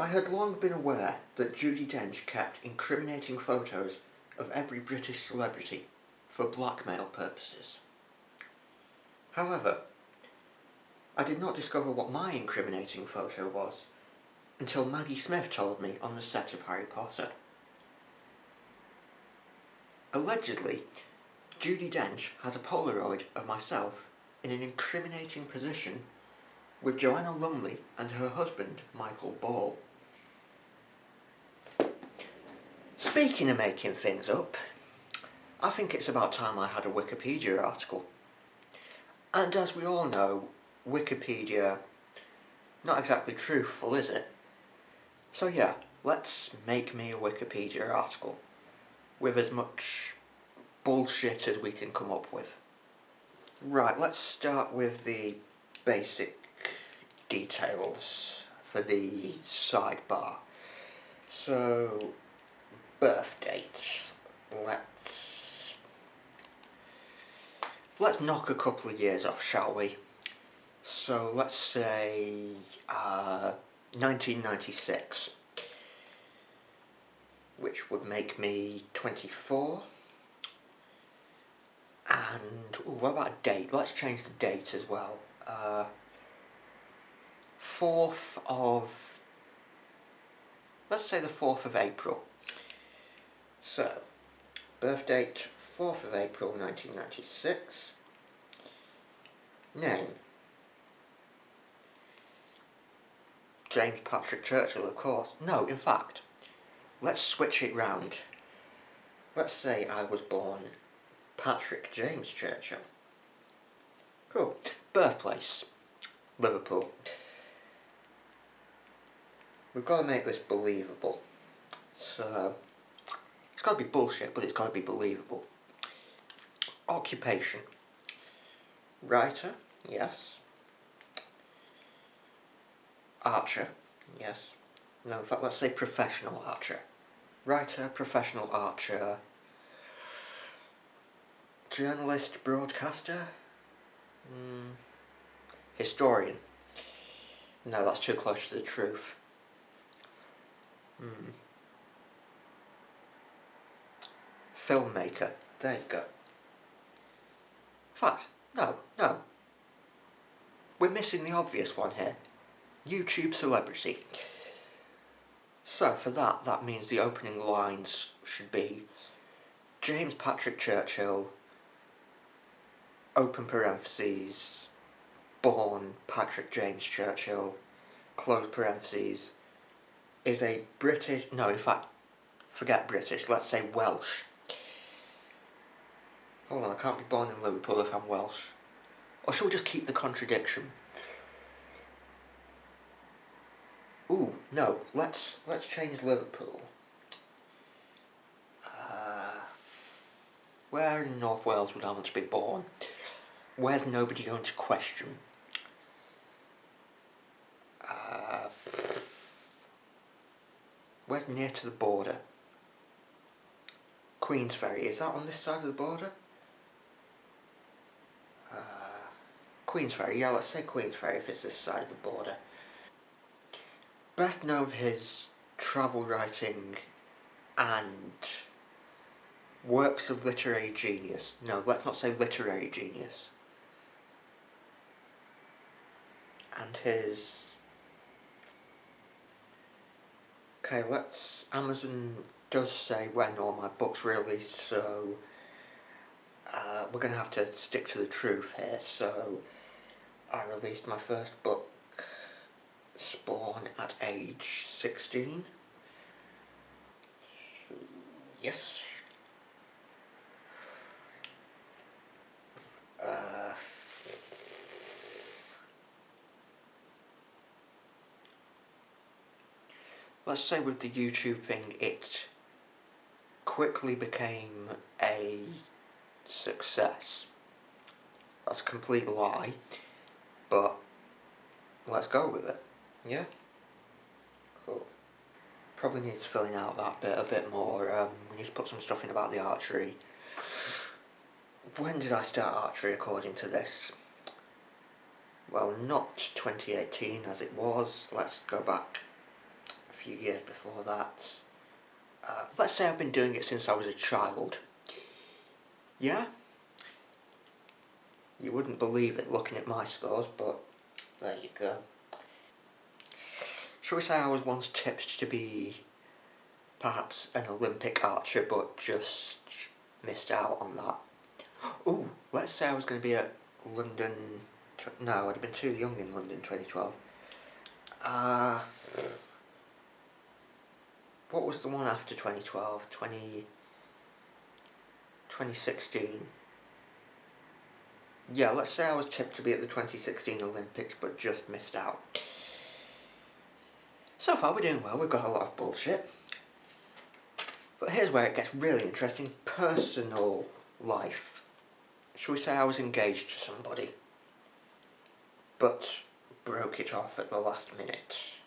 I had long been aware that Judi Dench kept incriminating photos of every British celebrity for blackmail purposes. However, I did not discover what my incriminating photo was until Maggie Smith told me on the set of Harry Potter. Allegedly, Judi Dench has a Polaroid of myself in an incriminating position with Joanna Lumley and her husband, Michael Ball. Speaking of making things up, I think it's about time I had a Wikipedia article. And as we all know, Wikipedia, not exactly truthful, is it? So yeah, let's make me a Wikipedia article with as much bullshit as we can come up with. Right, let's start with the basic details for the sidebar. So, birth date. Let's knock a couple of years off, shall we? So let's say 1996, which would make me 24. And what about a date? Let's change the date as well. 4th of, let's say the 4th of April. So, birth date 4th of April 1996. Name James Patrick Churchill, of course. No, in fact, let's switch it round. Let's say I was born Patrick James Churchill. Cool. Birthplace Liverpool. We've got to make this believable. So, it's got to be bullshit, but it's got to be believable. Occupation. Writer, yes. Archer, yes. No, in fact, let's say professional archer. Writer, professional archer. Journalist, broadcaster. Historian. No, that's too close to the truth. Filmmaker. There you go. In fact, no. We're missing the obvious one here. YouTube celebrity. So for that means the opening lines should be James Patrick Churchill, open parentheses, born Patrick James Churchill, close parentheses, is a British, no in fact, forget British, let's say Welsh. Hold on, I can't be born in Liverpool if I'm Welsh. Or shall we just keep the contradiction? Ooh, no, let's change Liverpool. Where in North Wales would I want to be born? Where's nobody going to question? Where's near to the border? Queensferry, is that on this side of the border? Queensferry, yeah, let's say Queensferry if it's this side of the border. Best known for his travel writing and works of literary genius. No, let's not say literary genius. And his... Okay, Amazon does say when all my books were released, so we're going to have to stick to the truth here. So I released my first book, Spawn, at age 16. So, yes. Let's say with the YouTube thing, it quickly became a success. That's a complete lie, but let's go with it. Yeah? Cool. Probably needs filling out that bit a bit more. We need to put some stuff in about the archery. When did I start archery according to this? Well, not 2018 as it was. Let's go back a few years before that. Let's say I've been doing it since I was a child. Yeah? You wouldn't believe it looking at my scores, but there you go. Shall we say I was once tipped to be perhaps an Olympic archer, but just missed out on that. Ooh, let's say I was going to be at London... No, I'd have been too young in London 2012. What was the one after 2012? 2016. Yeah, let's say I was tipped to be at the 2016 Olympics, but just missed out. So far we're doing well, we've got a lot of bullshit. But here's where it gets really interesting. Personal life. Shall we say I was engaged to somebody, but broke it off at the last minute?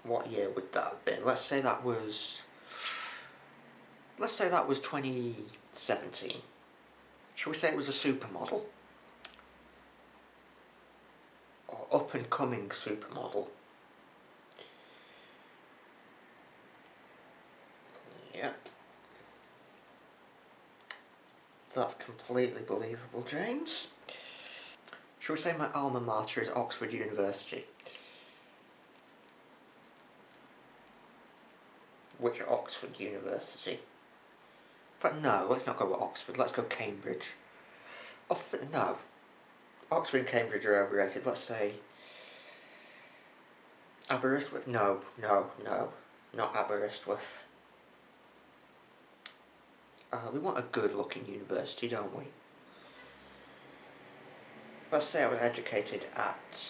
What year would that have been? Let's say that was 2017. Shall we say it was a supermodel? Or up and coming supermodel? Yeah. That's completely believable, James. Shall we say my alma mater is Oxford University? Which Oxford University? But no, let's not go with Oxford, let's go Cambridge. No, Oxford and Cambridge are overrated. Let's say Aberystwyth? No, not Aberystwyth. We want a good looking university, don't we? Let's say I was educated at...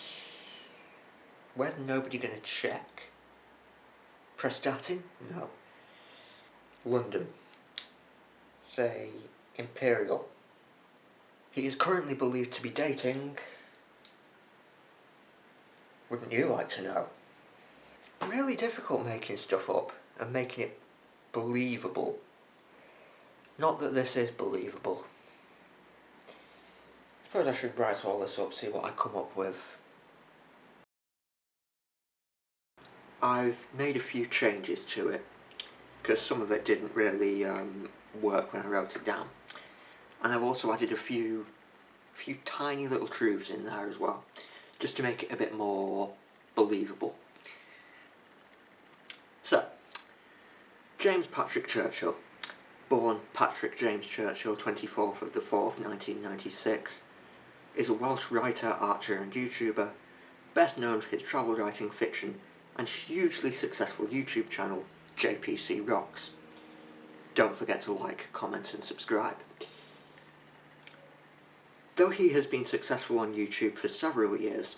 Where's nobody going to check? Prestatyn? No. London. Say Imperial. He is currently believed to be dating... Wouldn't you like to know? Really difficult making stuff up and making it believable. Not that this is believable. I suppose I should write all this up, see what I come up with. I've made a few changes to it, because some of it didn't really work when I wrote it down. And I've also added a few tiny little truths in there as well, just to make it a bit more believable. So, James Patrick Churchill, born Patrick James Churchill, 24th of the 4th, 1996, is a Welsh writer, archer and YouTuber, best known for his travel writing fiction and hugely successful YouTube channel, JPC Rocks. Don't forget to like, comment and subscribe. Though he has been successful on YouTube for several years,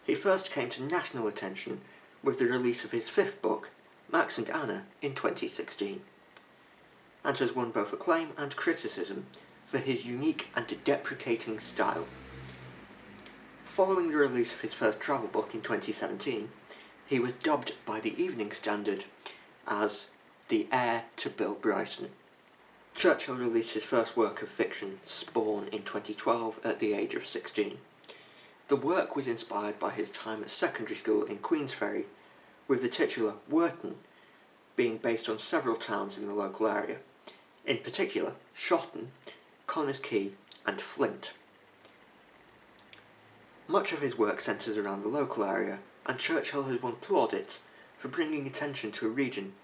he first came to national attention with the release of his fifth book, Max and Anna, in 2016, and has won both acclaim and criticism for his unique and deprecating style. Following the release of his first travel book in 2017, he was dubbed by the Evening Standard as the heir to Bill Bryson. Churchill released his first work of fiction, Spawn, in 2012 at the age of 16. The work was inspired by his time at secondary school in Queensferry, with the titular Wharton being based on several towns in the local area, in particular Shotton, Connors Quay and Flint. Much of his work centres around the local area, and Churchill has won plaudits for bringing attention to a region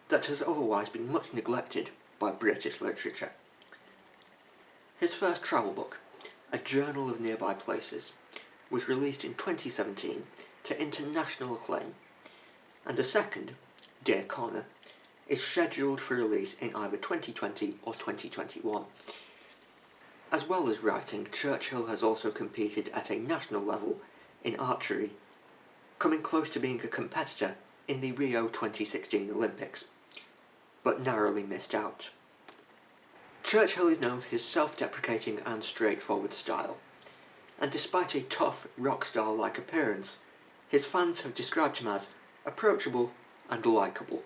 that has otherwise been much neglected by British literature. His first travel book, A Journal of Nearby Places, was released in 2017 to international acclaim, and a second, Dear Connor, is scheduled for release in either 2020 or 2021. As well as writing, Churchill has also competed at a national level in archery, coming close to being a competitor in the Rio 2016 Olympics, but narrowly missed out. Churchill is known for his self-deprecating and straightforward style, and despite a tough, rock star-like appearance, his fans have described him as approachable and likeable.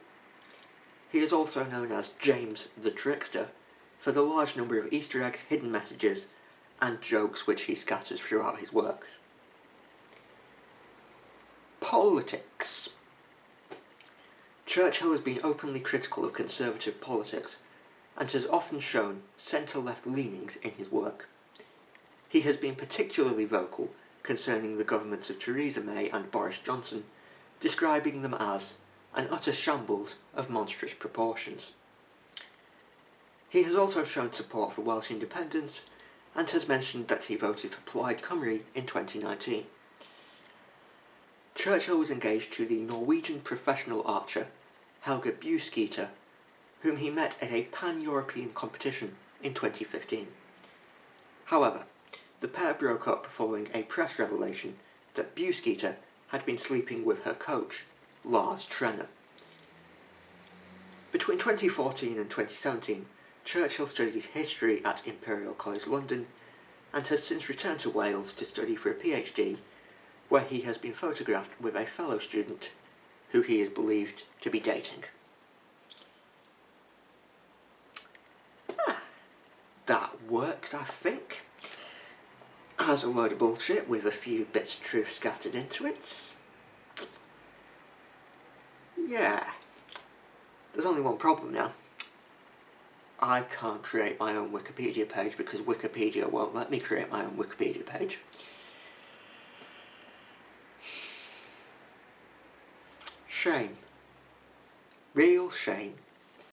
He is also known as James the Trickster for the large number of Easter eggs, hidden messages, and jokes which he scatters throughout his works. Politics. Churchill has been openly critical of conservative politics and has often shown centre-left leanings in his work. He has been particularly vocal concerning the governments of Theresa May and Boris Johnson, describing them as an utter shambles of monstrous proportions. He has also shown support for Welsh independence and has mentioned that he voted for Plaid Cymru in 2019. Churchill was engaged to the Norwegian professional archer Helga Buesketer, whom he met at a pan-European competition in 2015. However, the pair broke up following a press revelation that Buesketer had been sleeping with her coach, Lars Trenner. Between 2014 and 2017, Churchill studied history at Imperial College London and has since returned to Wales to study for a PhD, where he has been photographed with a fellow student who he is believed to be dating. That works, I think. Has a load of bullshit with a few bits of truth scattered into it. Yeah. There's only one problem now. I can't create my own Wikipedia page because Wikipedia won't let me create my own Wikipedia page. Shame. Real shame.